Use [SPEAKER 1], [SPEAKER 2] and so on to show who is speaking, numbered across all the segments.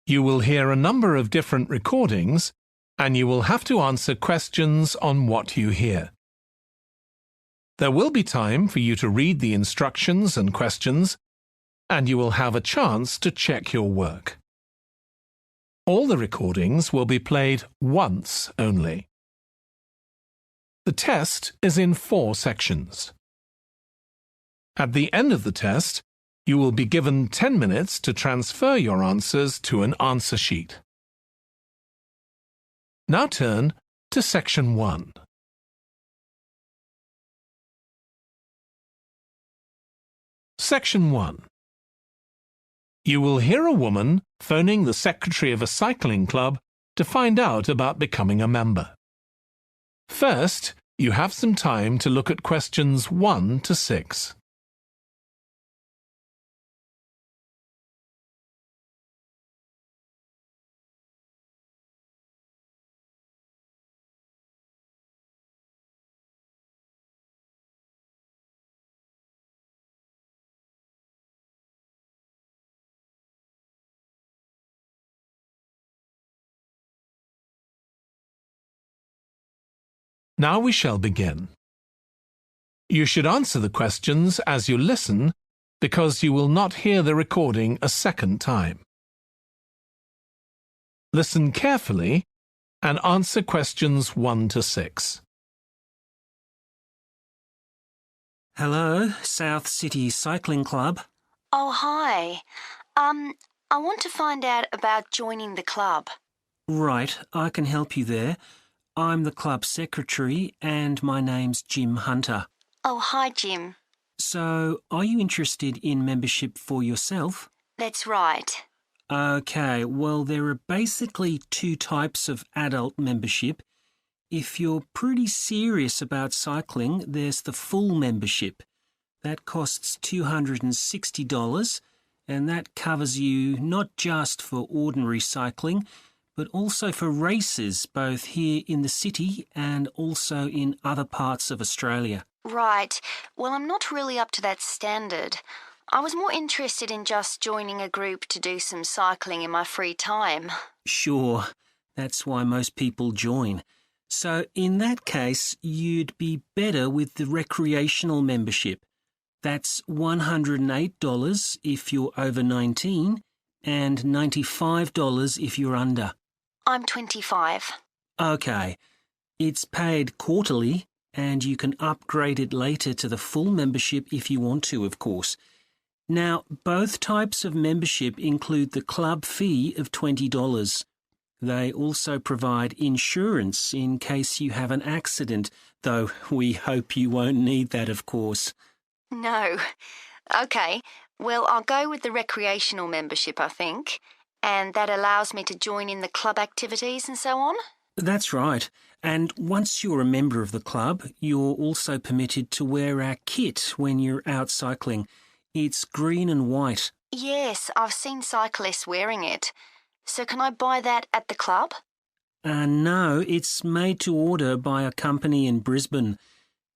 [SPEAKER 1] You will hear a number of different recordings, and you will have to answer questions on what you hear. There will be time for you to read the instructions and questions, and you will have a chance to check your work. All the recordings will be played once only. The test is in 4 sections. At the end of the test, you will be given 10 minutes to transfer your answers to an answer sheet. Now turn to Section 1. Section 1. You will hear a woman phoning the secretary of a cycling club to find out about becoming a member. First, you have some time to look at questions 1 to 6. Now we shall begin. You should answer the questions as you listen because you will not hear the recording a second time. Listen carefully and answer questions 1 to 6.
[SPEAKER 2] Hello, South City Cycling Club.
[SPEAKER 3] Oh, hi. I want to find out about joining the club.
[SPEAKER 2] Right, I can help you there. I'm the club secretary and my name's Jim Hunter.
[SPEAKER 3] Oh, hi, Jim.
[SPEAKER 2] So, are you interested in membership for yourself?
[SPEAKER 3] That's right.
[SPEAKER 2] Okay, well, there are basically 2 types of adult membership. If you're pretty serious about cycling, there's the full membership. That costs $260, and that covers you not just for ordinary cycling, but also for races both here in the city and also in other parts of Australia.
[SPEAKER 3] Right. Well, I'm not really up to that standard. I was more interested in just joining a group to do some cycling in my free time.
[SPEAKER 2] Sure, that's why most people join. So in that case, you'd be better with the recreational membership. That's $108 if you're over 19 and $95 if you're under.
[SPEAKER 3] I'm 25.
[SPEAKER 2] Okay, it's paid quarterly and you can upgrade it later to the full membership if you want to, of course. Now, both types of membership include the club fee of $20. They also provide insurance in case you have an accident, though we hope you won't need that, of course.
[SPEAKER 3] No. Okay, well, I'll go with the recreational membership, I think. And that allows me to join in the club activities and so on?
[SPEAKER 2] That's right. And once you're a member of the club, you're also permitted to wear our kit when you're out cycling. It's green and white.
[SPEAKER 3] Yes, I've seen cyclists wearing it. So can I buy that at the club?
[SPEAKER 2] No, it's made to order by a company in Brisbane.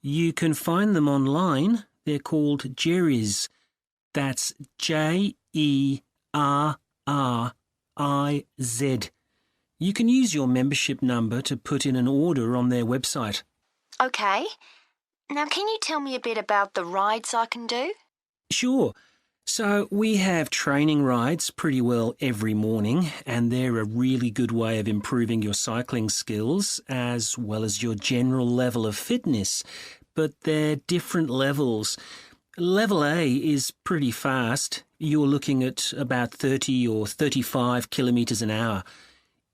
[SPEAKER 2] You can find them online. They're called Jerry's. That's JERRIZ. You can use your membership number to put in an order on their website.
[SPEAKER 3] Okay. Now, can you tell me a bit about the rides I can do?
[SPEAKER 2] Sure. So we have training rides pretty well every morning, and they're a really good way of improving your cycling skills as well as your general level of fitness. But they're different levels. Level A is pretty fast. You're looking at about 30 or 35 kilometres an hour.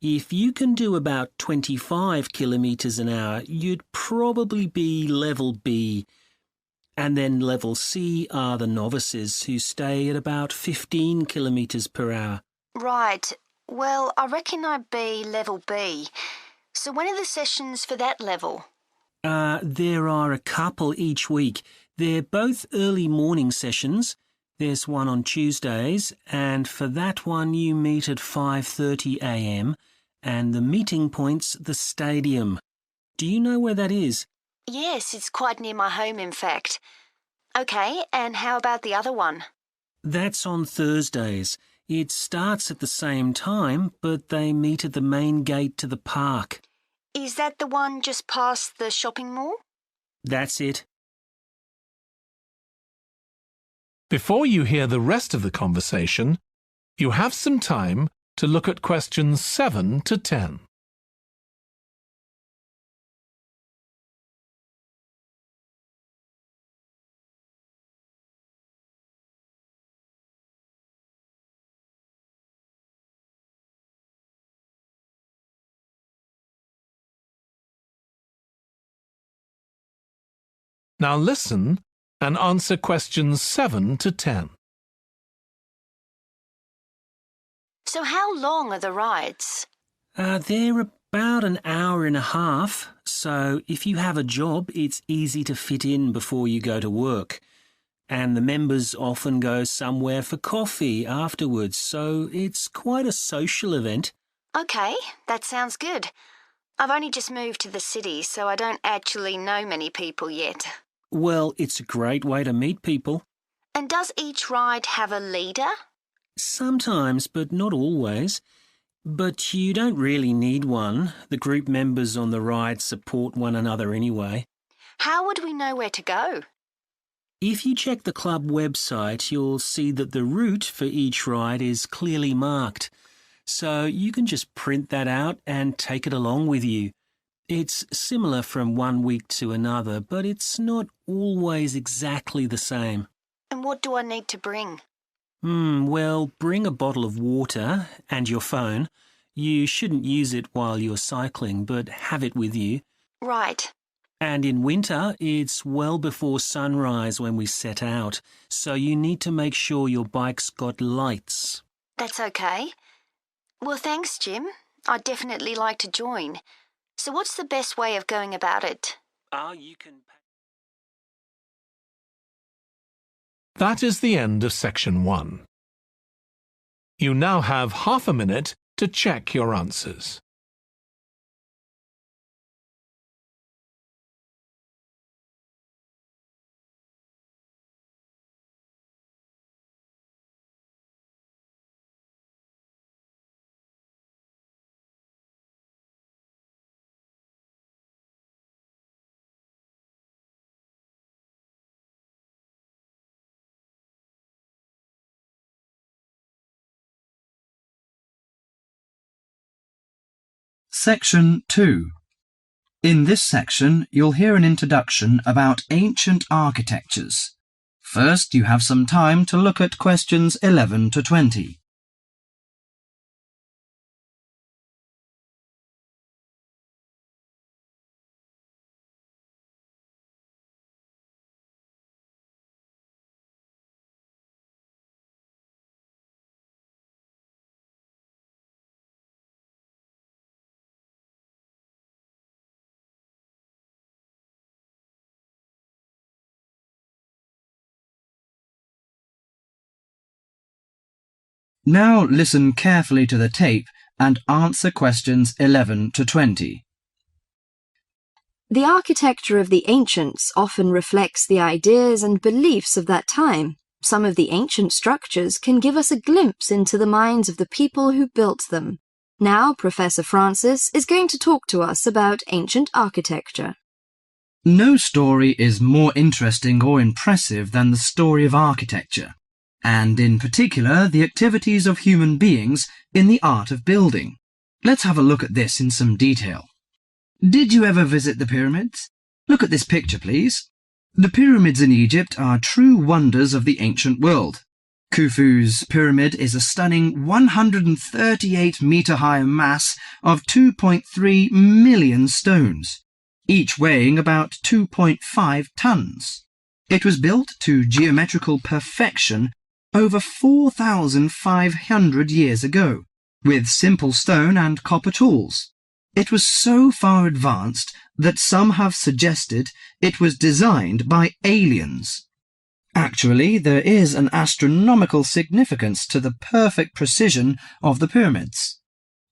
[SPEAKER 2] If you can do about 25 kilometres an hour, you'd probably be level B. And then level C are the novices who stay at about 15 kilometres per hour.
[SPEAKER 3] Right. Well, I reckon I'd be level B. So when are the sessions for that level?
[SPEAKER 2] There are a couple each week. They're both early morning sessions. There's one on Tuesdays, and for that one you meet at 5:30 a.m, and the meeting point's the stadium. Do you know where that is?
[SPEAKER 3] Yes, it's quite near my home, in fact. Okay, and how about the other one?
[SPEAKER 2] That's on Thursdays. It starts at the same time, but they meet at the main gate to the park.
[SPEAKER 3] Is that the one just past the shopping mall?
[SPEAKER 2] That's it.
[SPEAKER 1] Before you hear the rest of the conversation, you have some time to look at questions 7 to 10. Now listen and answer questions 7 to 10.
[SPEAKER 3] So how long are the rides?
[SPEAKER 2] They're about an hour and a half, so if you have a job, it's easy to fit in before you go to work. And the members often go somewhere for coffee afterwards, so it's quite a social event.
[SPEAKER 3] OK, that sounds good. I've only just moved to the city, so I don't actually know many people yet.
[SPEAKER 2] Well, it's a great way to meet people.
[SPEAKER 3] And does each ride have a leader?
[SPEAKER 2] Sometimes, but not always. But you don't really need one. The group members on the ride support one another anyway.
[SPEAKER 3] How would we know where to go?
[SPEAKER 2] If you check the club website, you'll see that the route for each ride is clearly marked. So you can just print that out and take it along with you. It's similar from one week to another, but it's not always exactly the same.
[SPEAKER 3] And what do I need to bring?
[SPEAKER 2] Well, bring a bottle of water and your phone. You shouldn't use it while you're cycling, but have it with you.
[SPEAKER 3] Right.
[SPEAKER 2] And in winter, it's well before sunrise when we set out, so you need to make sure your bike's got lights.
[SPEAKER 3] That's OK. Well, thanks, Jim. I'd definitely like to join. So what's the best way of going about it?
[SPEAKER 2] You can...
[SPEAKER 1] That is the end of section 1. You now have half a minute to check your answers.
[SPEAKER 4] Section 2. In this section, you'll hear an introduction about ancient architectures. First, you have some time to look at questions 11 to 20. Now listen carefully to the tape and answer questions 11 to 20.
[SPEAKER 5] The architecture of the ancients often reflects the ideas and beliefs of that time. Some of the ancient structures can give us a glimpse into the minds of the people who built them. Now, Professor Francis is going to talk to us about ancient architecture.
[SPEAKER 4] No story is more interesting or impressive than the story of architecture, and in particular the activities of human beings in the art of building. Let's have a look at this in some detail. Did you ever visit the pyramids? Look at this picture, please. The pyramids in Egypt are true wonders of the ancient world. Khufu's pyramid is a stunning 138-metre-high mass of 2.3 million stones, each weighing about 2.5 tons. It was built to geometrical perfection over 4,500 years ago, with simple stone and copper tools. It was so far advanced that some have suggested it was designed by aliens. Actually, there is an astronomical significance to the perfect precision of the pyramids.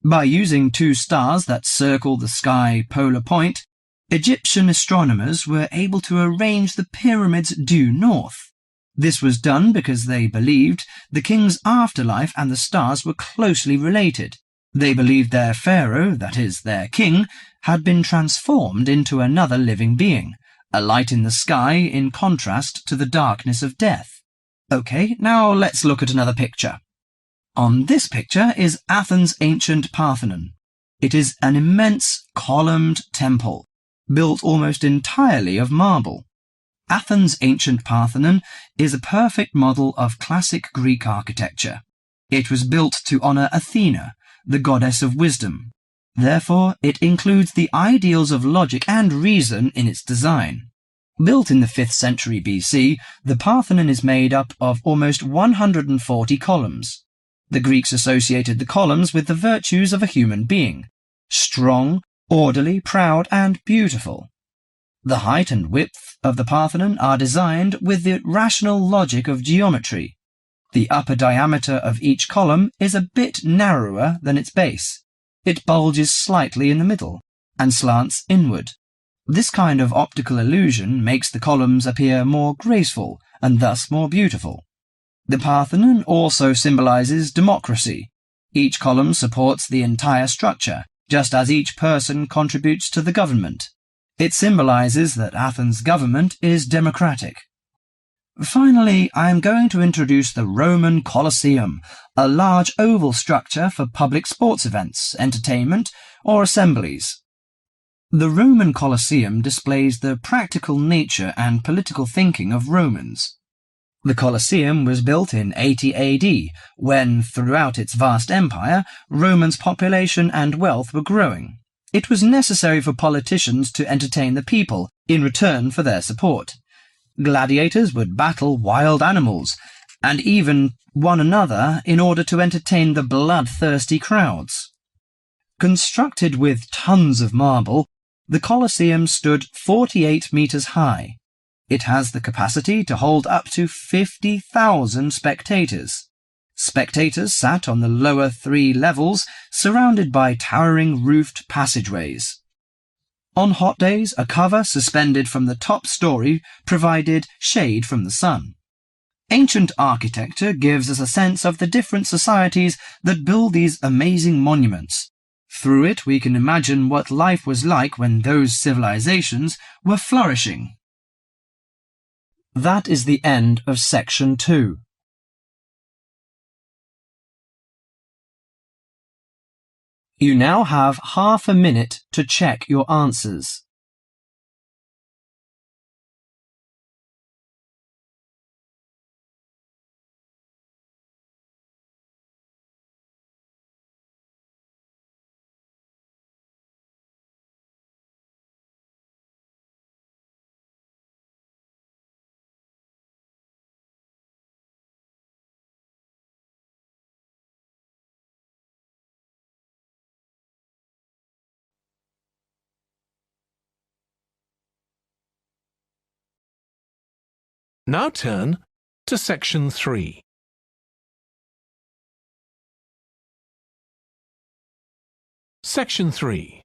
[SPEAKER 4] By using 2 stars that circle the sky polar point, Egyptian astronomers were able to arrange the pyramids due north. This was done because they believed the king's afterlife and the stars were closely related. They believed their pharaoh, that is, their king, had been transformed into another living being, a light in the sky in contrast to the darkness of death. OK, now let's look at another picture. On this picture is Athens' ancient Parthenon. It is an immense columned temple, built almost entirely of marble. Athens' ancient Parthenon is a perfect model of classic Greek architecture. It was built to honour Athena, the goddess of wisdom. Therefore, it includes the ideals of logic and reason in its design. Built in the 5th century BC, the Parthenon is made up of almost 140 columns. The Greeks associated the columns with the virtues of a human being: strong, orderly, proud, and beautiful. The height and width of the Parthenon are designed with the rational logic of geometry. The upper diameter of each column is a bit narrower than its base. It bulges slightly in the middle and slants inward. This kind of optical illusion makes the columns appear more graceful and thus more beautiful. The Parthenon also symbolizes democracy. Each column supports the entire structure, just as each person contributes to the government. It symbolizes that Athens' government is democratic. Finally, I am going to introduce the Roman Colosseum, a large oval structure for public sports events, entertainment, or assemblies. The Roman Colosseum displays the practical nature and political thinking of Romans. The Colosseum was built in 80 AD, when, throughout its vast empire, Romans' population and wealth were growing. It was necessary for politicians to entertain the people in return for their support. Gladiators would battle wild animals, and even one another in order to entertain the bloodthirsty crowds. Constructed with tons of marble, the Colosseum stood 48 meters high. It has the capacity to hold up to 50,000 spectators. Spectators sat on the lower 3 levels, surrounded by towering roofed passageways. On hot days, a cover suspended from the top story provided shade from the sun. Ancient architecture gives us a sense of the different societies that build these amazing monuments. Through it, we can imagine what life was like when those civilizations were flourishing. That is the end of section 2. You now have half a minute to check your answers.
[SPEAKER 1] Now turn to section 3. Section 3.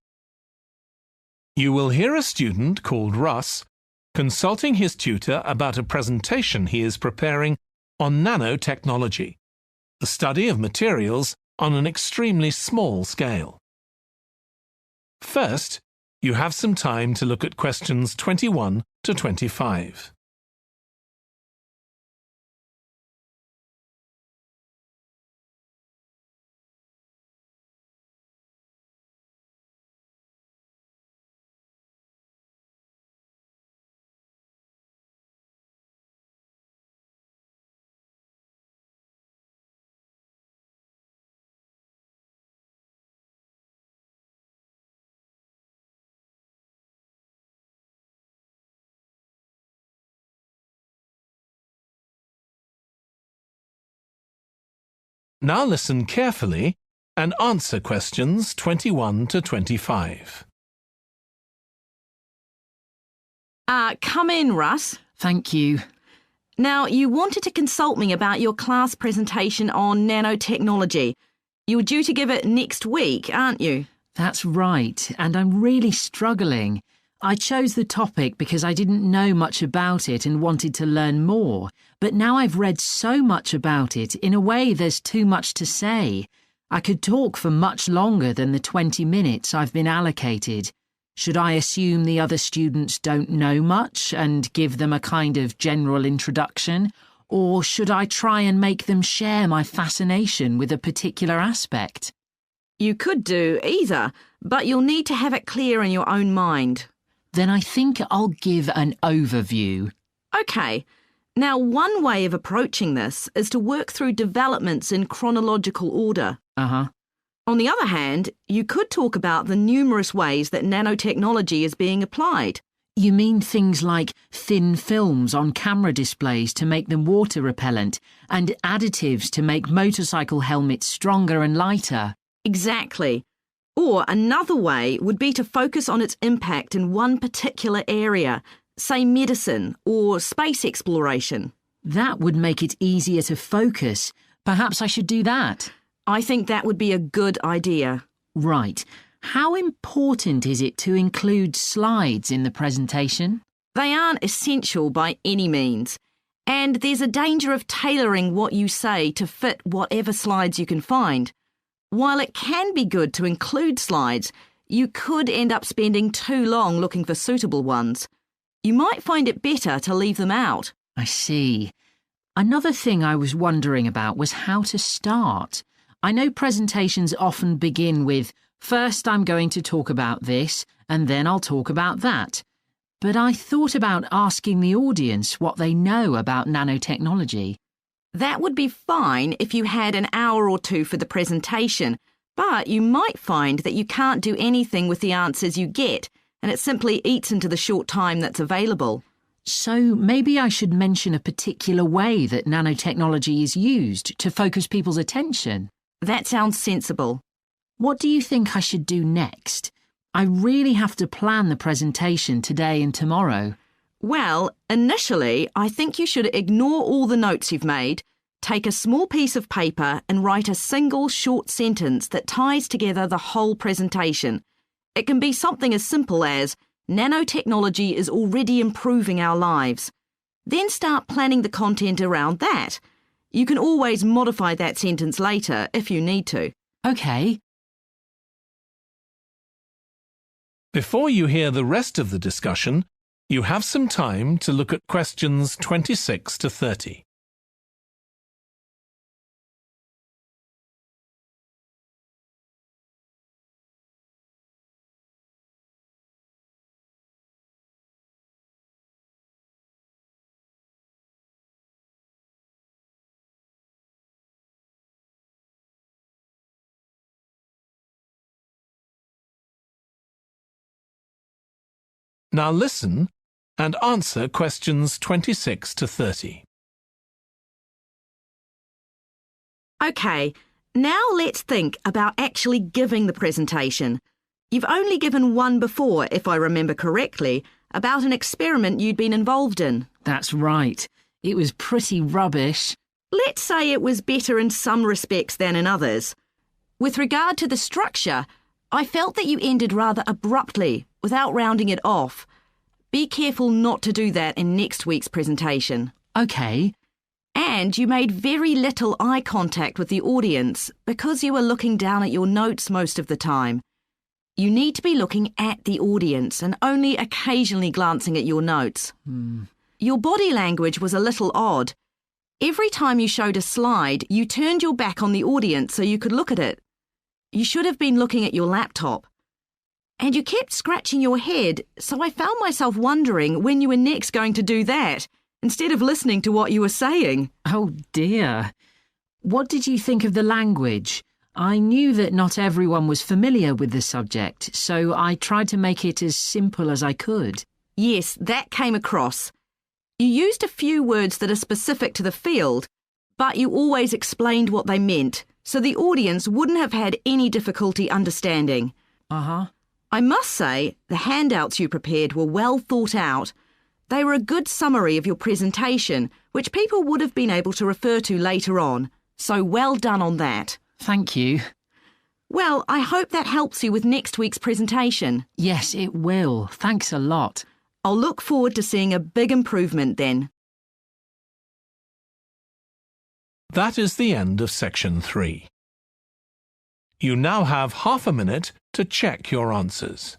[SPEAKER 1] You will hear a student called Russ consulting his tutor about a presentation he is preparing on nanotechnology, the study of materials on an extremely small scale. First, you have some time to look at questions 21 to 25. Now listen carefully and answer questions 21 to 25.
[SPEAKER 6] Come in, Russ.
[SPEAKER 7] Thank you.
[SPEAKER 6] Now, you wanted to consult me about your class presentation on nanotechnology. You were due to give it next week, aren't you?
[SPEAKER 7] That's right, and I'm really struggling. I chose the topic because I didn't know much about it and wanted to learn more, but now I've read so much about it, in a way there's too much to say. I could talk for much longer than the 20 minutes I've been allocated. Should I assume the other students don't know much and give them a kind of general introduction, or should I try and make them share my fascination with a particular aspect?
[SPEAKER 6] You could do either, but you'll need to have it clear in your own mind.
[SPEAKER 7] Then I think I'll give an overview.
[SPEAKER 6] OK. Now, one way of approaching this is to work through developments in chronological order.
[SPEAKER 7] Uh-huh.
[SPEAKER 6] On the other hand, you could talk about the numerous ways that nanotechnology is being applied.
[SPEAKER 7] You mean things like thin films on camera displays to make them water repellent and additives to make motorcycle helmets stronger and lighter?
[SPEAKER 6] Exactly. Or another way would be to focus on its impact in one particular area, say medicine or space exploration.
[SPEAKER 7] That would make it easier to focus. Perhaps I should do that.
[SPEAKER 6] I think that would be a good idea.
[SPEAKER 7] Right. How important is it to include slides in the presentation?
[SPEAKER 6] They aren't essential by any means, and there's a danger of tailoring what you say to fit whatever slides you can find. While it can be good to include slides, you could end up spending too long looking for suitable ones. You might find it better to leave them out.
[SPEAKER 7] I see. Another thing I was wondering about was how to start. I know presentations often begin with, first I'm going to talk about this, and then I'll talk about that. But I thought about asking the audience what they know about nanotechnology.
[SPEAKER 6] That would be fine if you had an hour or two for the presentation, but you might find that you can't do anything with the answers you get, and it simply eats into the short time that's available.
[SPEAKER 7] So maybe I should mention a particular way that nanotechnology is used to focus people's attention.
[SPEAKER 6] That sounds sensible.
[SPEAKER 7] What do you think I should do next? I really have to plan the presentation today and tomorrow.
[SPEAKER 6] Well, initially, I think you should ignore all the notes you've made, take a small piece of paper and write a single short sentence that ties together the whole presentation. It can be something as simple as, nanotechnology is already improving our lives. Then start planning the content around that. You can always modify that sentence later if you need to.
[SPEAKER 7] OK.
[SPEAKER 1] Before you hear the rest of the discussion, you have some time to look at questions 26 to 30. Now listen and answer questions 26 to 30.
[SPEAKER 6] OK, now let's think about actually giving the presentation. You've only given one before, if I remember correctly, about an experiment you'd been involved in.
[SPEAKER 7] That's right. It was pretty rubbish.
[SPEAKER 6] Let's say it was better in some respects than in others. With regard to the structure, I felt that you ended rather abruptly, without rounding it off. Be careful not to do that in next week's presentation.
[SPEAKER 7] OK.
[SPEAKER 6] And you made very little eye contact with the audience because you were looking down at your notes most of the time. You need to be looking at the audience and only occasionally glancing at your notes. Your body language was a little odd. Every time you showed a slide, you turned your back on the audience so you could look at it. You should have been looking at your laptop. And you kept scratching your head, so I found myself wondering when you were next going to do that, instead of listening to what you were saying.
[SPEAKER 7] Oh dear. What did you think of the language? I knew that not everyone was familiar with the subject, so I tried to make it as simple as I could.
[SPEAKER 6] Yes, that came across. You used a few words that are specific to the field, but you always explained what they meant, so the audience wouldn't have had any difficulty understanding.
[SPEAKER 7] Uh-huh.
[SPEAKER 6] I must say, the handouts you prepared were well thought out. They were a good summary of your presentation, which people would have been able to refer to later on, so well done on that.
[SPEAKER 7] Thank you.
[SPEAKER 6] Well, I hope that helps you with next week's presentation.
[SPEAKER 7] Yes, it will. Thanks a lot.
[SPEAKER 6] I'll look forward to seeing a big improvement then.
[SPEAKER 1] That is the end of section 3. You now have half a minute to check your answers.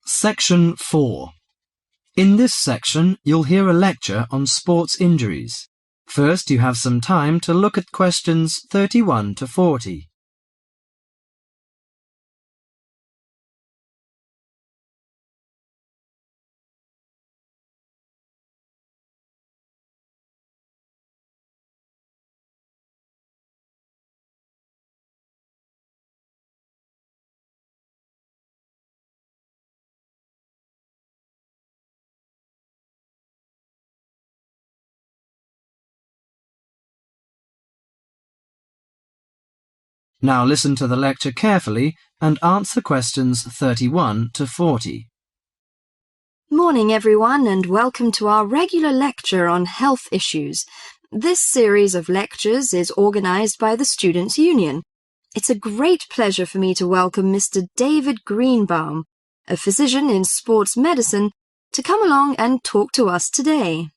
[SPEAKER 4] Section 4. In this section, you'll hear a lecture on sports injuries. First, you have some time to look at questions 31 to 40. Now listen to the lecture carefully and answer questions 31 to 40.
[SPEAKER 5] Morning everyone and welcome to our regular lecture on health issues. This series of lectures is organised by the Students' Union. It's a great pleasure for me to welcome Mr. David Greenbaum, a physician in sports medicine, to come along and talk to us today.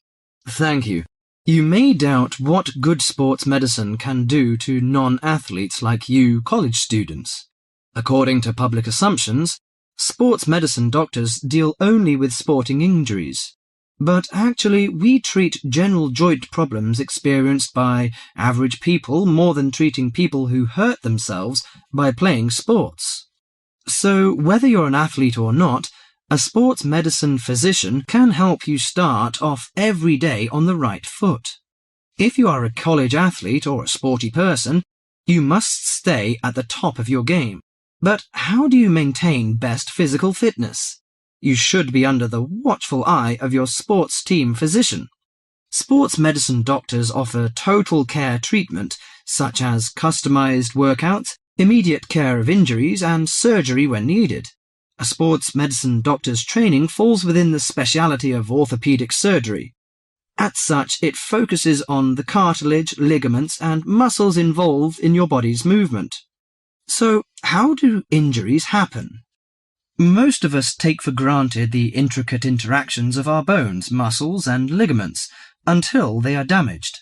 [SPEAKER 4] Thank you. You may doubt what good sports medicine can do to non-athletes like you college students. According to public assumptions, sports medicine doctors deal only with sporting injuries. But actually, we treat general joint problems experienced by average people more than treating people who hurt themselves by playing sports. So, whether you're an athlete or not, a sports medicine physician can help you start off every day on the right foot. If you are a college athlete or a sporty person, you must stay at the top of your game. But how do you maintain best physical fitness? You should be under the watchful eye of your sports team physician. Sports medicine doctors offer total care treatment, such as customized workouts, immediate care of injuries, and surgery when needed. A sports medicine doctor's training falls within the specialty of orthopedic surgery. As such, it focuses on the cartilage, ligaments, and muscles involved in your body's movement. So, how do injuries happen? Most of us take for granted the intricate interactions of our bones, muscles, and ligaments until they are damaged.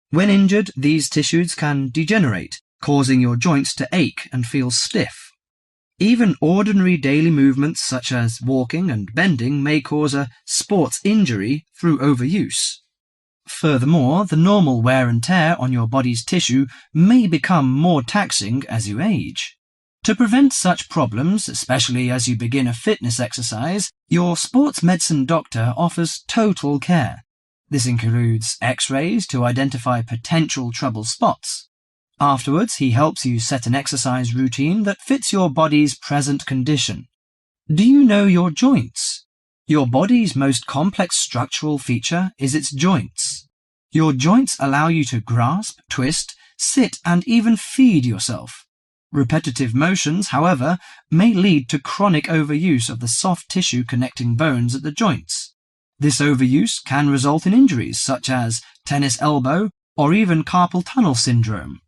[SPEAKER 4] When injured, these tissues can degenerate, causing your joints to ache and feel stiff. Even ordinary daily movements such as walking and bending may cause a sports injury through overuse. Furthermore, the normal wear and tear on your body's tissue may become more taxing as you age. To prevent such problems, especially as you begin a fitness exercise, your sports medicine doctor offers total care. This includes X-rays to identify potential trouble spots. Afterwards, he helps you set an exercise routine that fits your body's present condition. Do you know your joints? Your body's most complex structural feature is its joints. Your joints allow you to grasp, twist, sit, and even feed yourself. Repetitive motions, however, may lead to chronic overuse of the soft tissue connecting bones at the joints. This overuse can result in injuries such as tennis elbow or even carpal tunnel syndrome.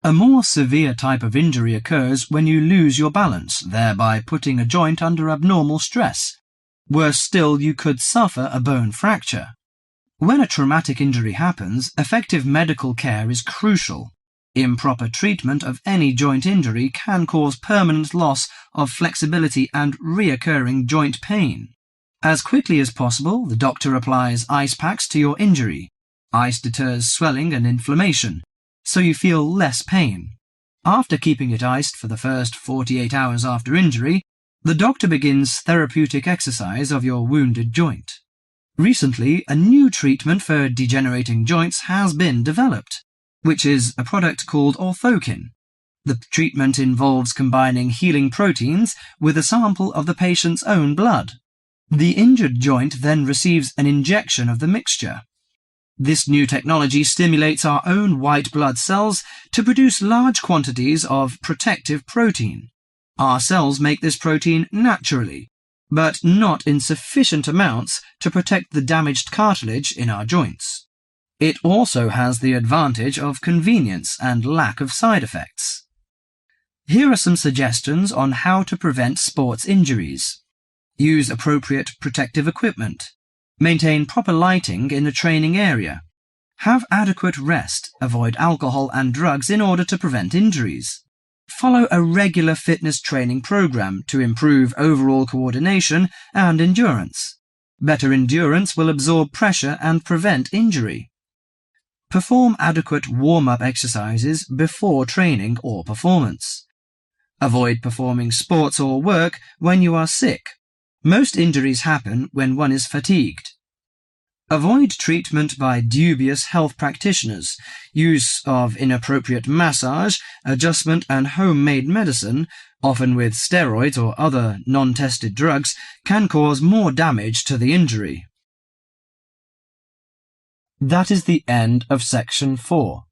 [SPEAKER 4] A more severe type of injury occurs when you lose your balance, thereby putting a joint under abnormal stress. Worse still, you could suffer a bone fracture. When a traumatic injury happens, effective medical care is crucial. Improper treatment of any joint injury can cause permanent loss of flexibility and reoccurring joint pain. As quickly as possible, the doctor applies ice packs to your injury. Ice deters swelling and inflammation, so you feel less pain. After keeping it iced for the first 48 hours after injury, the doctor begins therapeutic exercise of your wounded joint. Recently, a new treatment for degenerating joints has been developed, which is a product called orthokin. The treatment involves combining healing proteins with a sample of the patient's own blood. The injured joint then receives an injection of the mixture. This new technology stimulates our own white blood cells to produce large quantities of protective protein. Our cells make this protein naturally, but not in sufficient amounts to protect the damaged cartilage in our joints. It also has the advantage of convenience and lack of side effects. Here are some suggestions on how to prevent sports injuries. Use appropriate protective equipment. Maintain proper lighting in the training area. Have adequate rest. Avoid alcohol and drugs in order to prevent injuries. Follow a regular fitness training program to improve overall coordination and endurance. Better endurance will absorb pressure and prevent injury. Perform adequate warm-up exercises before training or performance. Avoid performing sports or work when you are sick. Most injuries happen when one is fatigued. Avoid treatment by dubious health practitioners. Use of inappropriate massage, adjustment and homemade medicine, often with steroids or other non-tested drugs, can cause more damage to the injury. That is the end of section 4.